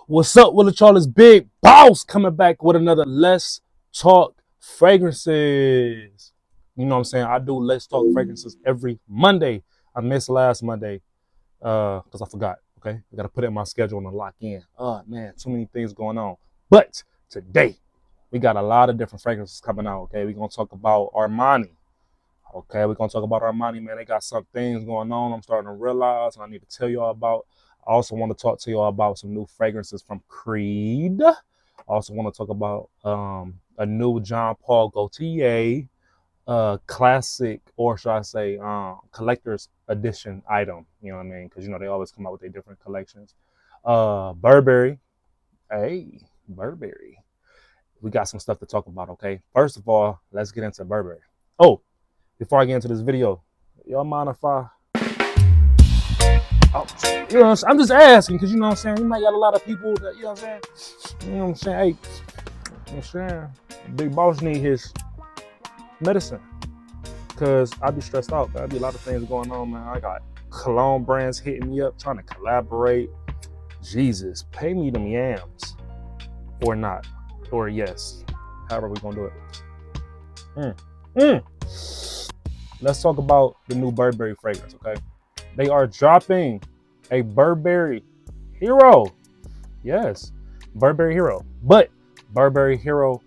What's up, Willa Charlie's Big Boss coming back with another Let's Talk Fragrances. You know what I'm saying? I do Let's Talk Fragrances every Monday. I missed last Monday because I forgot, okay? I got to put it in my schedule and lock in. Oh, man, too many things going on. But today, we got a lot of different fragrances coming out, okay? We're going to talk about Armani. Okay, we're going to talk about Armani, man. They got some things going on I'm starting to realize and I need to tell y'all about. I also want to talk to y'all about some new fragrances from Creed. I also want to talk about a new John Paul Gaultier classic, or should I say collector's edition item. You know what I mean? Because, you know, they always come out with their different collections. Burberry. Hey, Burberry. We got some stuff to talk about, okay? First of all, let's get into Burberry. Oh, before I get into this video, y'all mind if I... Oh, you know, I'm just asking because, you know what I'm saying, you might got a lot of people that, you know what I'm saying, you know what I'm saying, hey, you know what I'm saying, Big Boss need his medicine because I be stressed out. There be a lot of things going on, man. I got cologne brands hitting me up trying to collaborate. Jesus, pay me them yams or not, or yes, however we gonna do it. Let's talk about the new Burberry fragrance, okay? They are dropping a Burberry Hero. Yes, Burberry Hero. But Burberry Hero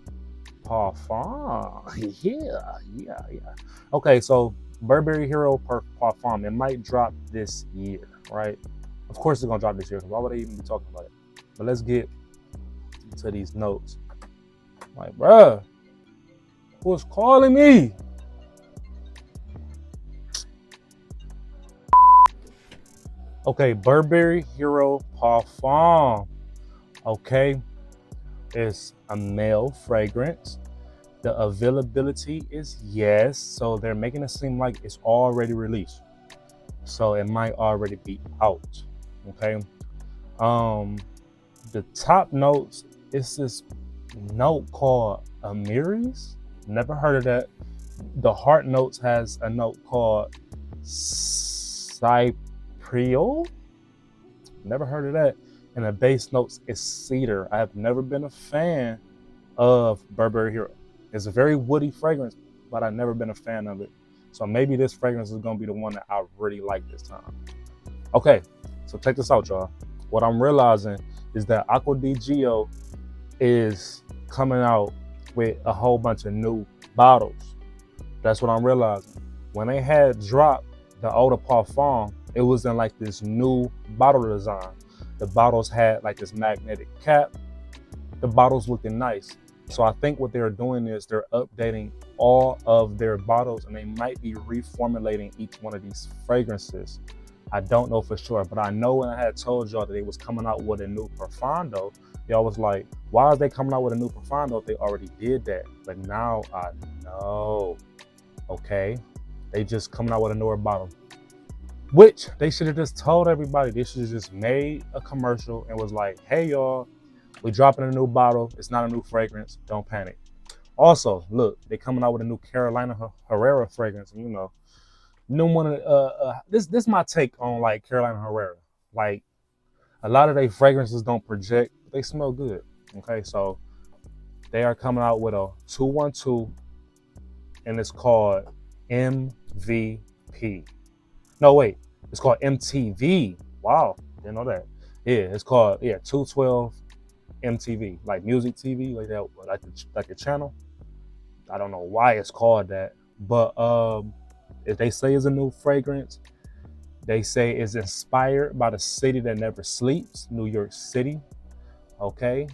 Parfum. Yeah. Okay, so Burberry Hero Parfum, it might drop this year, right? Of course it's gonna drop this year. Why would they even be talking about it? But let's get to these notes. Like, bruh, who's calling me? Okay, Burberry Hero Parfum. Okay, it's a male fragrance. The availability is yes, so they're making it seem like it's already released. So it might already be out. Okay. The top notes is this note called Amiris. Never heard of that. The heart notes has a note called Cypriol. Never heard of that. And the base notes is cedar. I have never been a fan of Burberry Hero. It's a very woody fragrance, but I've never been a fan of it. So maybe this fragrance is gonna be the one that I really like this time. Okay, so check this out, y'all. What I'm realizing is that Acqua di Gio is coming out with a whole bunch of new bottles. That's what I'm realizing. When they had dropped the Eau de Parfum, it was in like this new bottle design. The bottles had like this magnetic cap. The bottles looking nice. So I think what they're doing is they're updating all of their bottles and they might be reformulating each one of these fragrances. I don't know for sure, but I know when I had told y'all that they was coming out with a new Profondo, y'all was like, why is they coming out with a new Profondo if they already did that? But now I know, okay? They just coming out with a newer bottle. Which they should have just told everybody. They should have just made a commercial and was like, hey y'all, we dropping a new bottle. It's not a new fragrance. Don't panic. Also, look, they coming out with a new Carolina Herrera fragrance. You know, new one. This my take on like Carolina Herrera. Like a lot of their fragrances don't project, but they smell good. Okay, so they are coming out with a 212, and it's called MVP. No, wait, it's called MTV. Wow, didn't know that. Yeah, it's called 212 MTV, like music TV, like that, like a channel. I don't know why it's called that, but if they say it's a new fragrance, they say it's inspired by the city that never sleeps, New York City. Okay,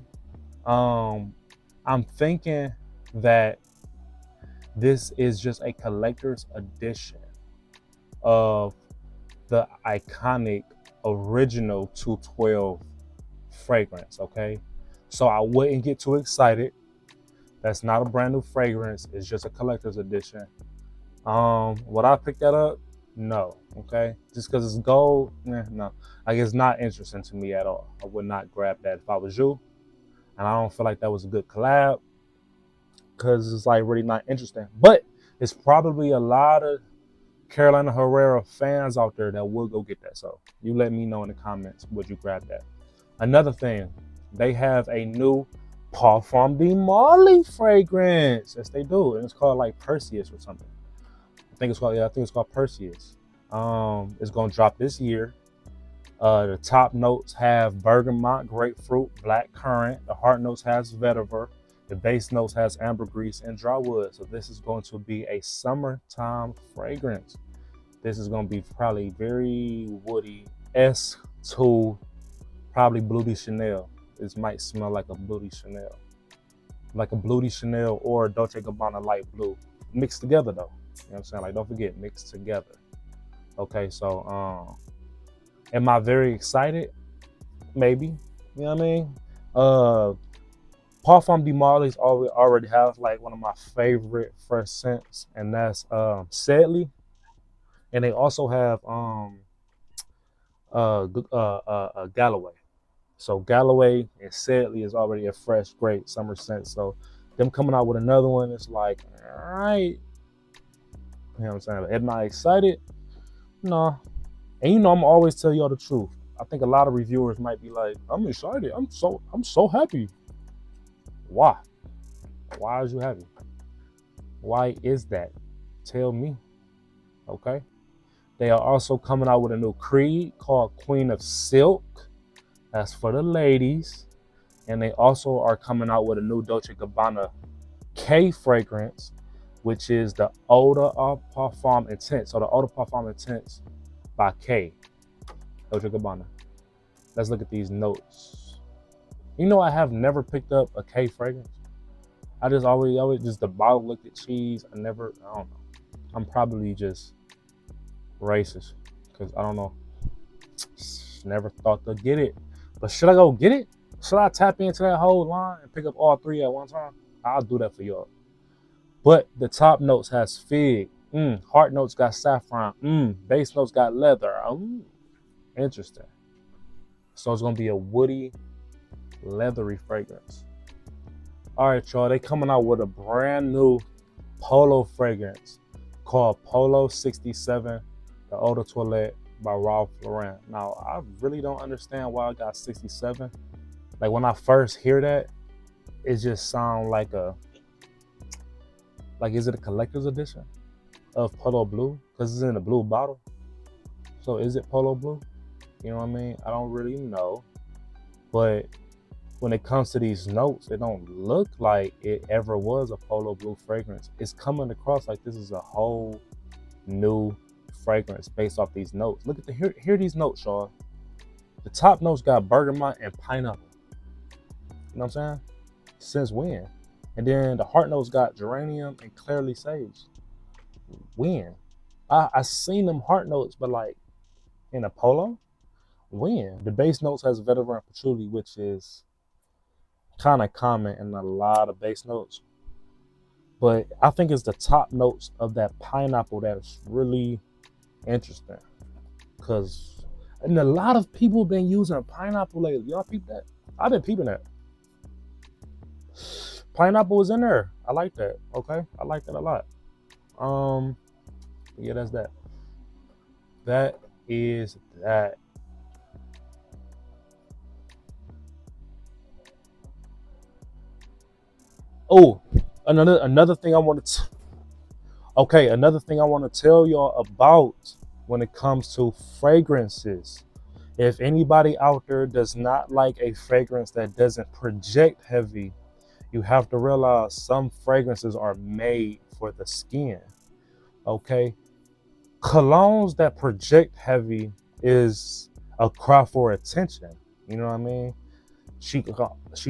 I'm thinking that this is just a collector's edition of the iconic original 212 fragrance, okay? So I wouldn't get too excited. That's not a brand new fragrance. It's just a collector's edition. Would I pick that up? No, okay? Just because it's gold, no. Like, it's not interesting to me at all. I would not grab that if I was you. And I don't feel like that was a good collab because it's like really not interesting. But it's probably a lot of Carolina Herrera fans out there that will go get that. So you let me know in the comments, would you grab that? Another thing, They have a new Parfum de Marly fragrance. Yes, they do. And it's called like Perseus or something. I think it's called Perseus. It's gonna drop this year. The top notes have bergamot, grapefruit, black currant. The heart notes has vetiver. The base notes has ambergris and dry wood. So this is going to be a summertime fragrance. This is going to be probably very woody-esque to probably Blue de Chanel. This might smell like a Blue de Chanel. Like a Blue de Chanel or Dolce Gabbana light blue. Mixed together though. You know what I'm saying? Like, don't forget, mixed together. Okay, so am I very excited? Maybe. You know what I mean? Parfum de Marly's already have like one of my favorite fresh scents, and that's Sedley. And they also have Galloway. So Galloway and Sedley is already a fresh, great summer scent. So them coming out with another one is like, all right. You know what I'm saying? Am I excited? No. And you know, I'm always tell y'all the truth. I think a lot of reviewers might be like, I'm excited. I'm so happy. Why? Why is you happy? Why is that? Tell me. Okay. They are also coming out with a new creed called Queen of Silk. That's for the ladies. And they also are coming out with a new Dolce Gabbana K fragrance, which is the Eau de Parfum Intense. So the Eau de Parfum Intense by K, Dolce Gabbana. Let's look at these notes. You know, I have never picked up a K fragrance. I just always just the bottle looked at cheese. I don't know. I'm probably just racist because I don't know. Never thought to get it. But should I go get it? Should I tap into that whole line and pick up all three at one time? I'll do that for y'all. But the top notes has fig. Heart notes got saffron. Base notes got leather. Interesting. So it's gonna be a woody, leathery fragrance. All right, y'all. They coming out with a brand new Polo fragrance called Polo 67, the Eau de Toilette by Ralph Lauren. Now, I really don't understand why I got 67. Like, when I first hear that, it just sounds like is it a collector's edition of Polo Blue? Because it's in a blue bottle. So is it Polo Blue? You know what I mean? I don't really know. But when it comes to these notes, it don't look like it ever was a Polo Blue fragrance. It's coming across like this is a whole new fragrance based off these notes. Look at hear these notes, y'all. The top notes got bergamot and pineapple. You know what I'm saying? Since when? And then the heart notes got geranium and clearly sage. When? I seen them heart notes, but like in a Polo? When? The base notes has vetiver and patchouli, which is kind of common in a lot of base notes. But I think it's the top notes of that pineapple that's really interesting. And a lot of people been using pineapple lately. Y'all peep that? I've been peeping that. Pineapple is in there. I like that. Okay. I like that a lot. Yeah, that's that. That is that. Oh, another thing I want to another thing I want to tell y'all about when it comes to fragrances. If anybody out there does not like a fragrance that doesn't project heavy, you have to realize some fragrances are made for the skin. Okay? Colognes that project heavy is a cry for attention. You know what I mean? She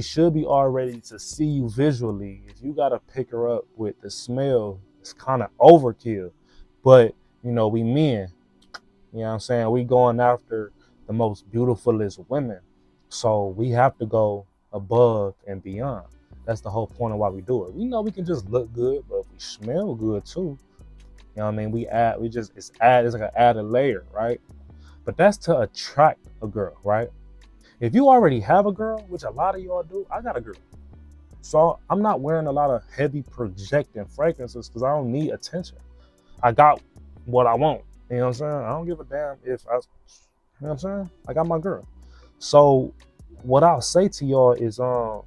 should be all ready to see you visually. If you gotta pick her up with the smell, it's kind of overkill. But you know, we men, you know what I'm saying? We going after the most beautifulest women. So we have to go above and beyond. That's the whole point of why we do it. We know we can just look good, but if we smell good too, you know what I mean? It's like an added layer, right? But that's to attract a girl, right? If you already have a girl, which a lot of y'all do, I got a girl. So I'm not wearing a lot of heavy projecting fragrances because I don't need attention. I got what I want. You know what I'm saying? I don't give a damn if you know what I'm saying? I got my girl. So what I'll say to y'all is a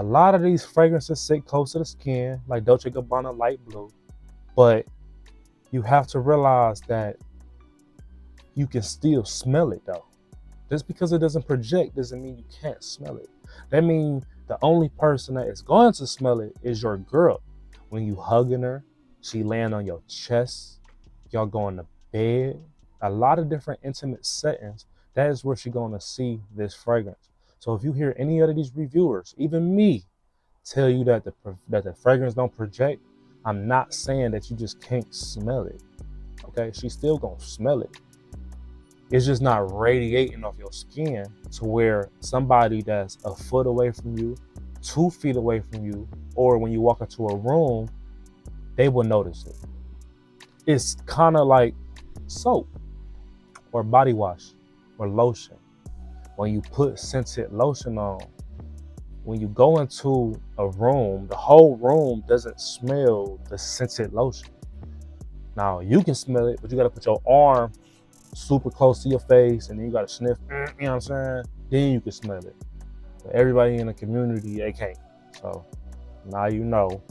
lot of these fragrances sit close to the skin, like Dolce & Gabbana Light Blue, but you have to realize that you can still smell it though. Just because it doesn't project doesn't mean you can't smell it. That means the only person that is going to smell it is your girl. When you hugging her, she laying on your chest, y'all going to bed, a lot of different intimate settings, that is where she's going to see this fragrance. So if you hear any of these reviewers, even me, tell you that the fragrance don't project, I'm not saying that you just can't smell it. Okay, she's still gonna smell it. It's just not radiating off your skin to where somebody that's a foot away from you, 2 feet away from you, or when you walk into a room, they will notice it. It's kind of like soap or body wash or lotion. When you put scented lotion on, when you go into a room, the whole room doesn't smell the scented lotion. Now, you can smell it, but you got to put your arm super close to your face, and then you got to sniff, you know what I'm saying? Then you can smell it. But everybody in the community, they can't. So now you know.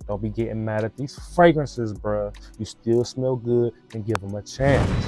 Don't be getting mad at these fragrances, bruh. You still smell good, and give them a chance.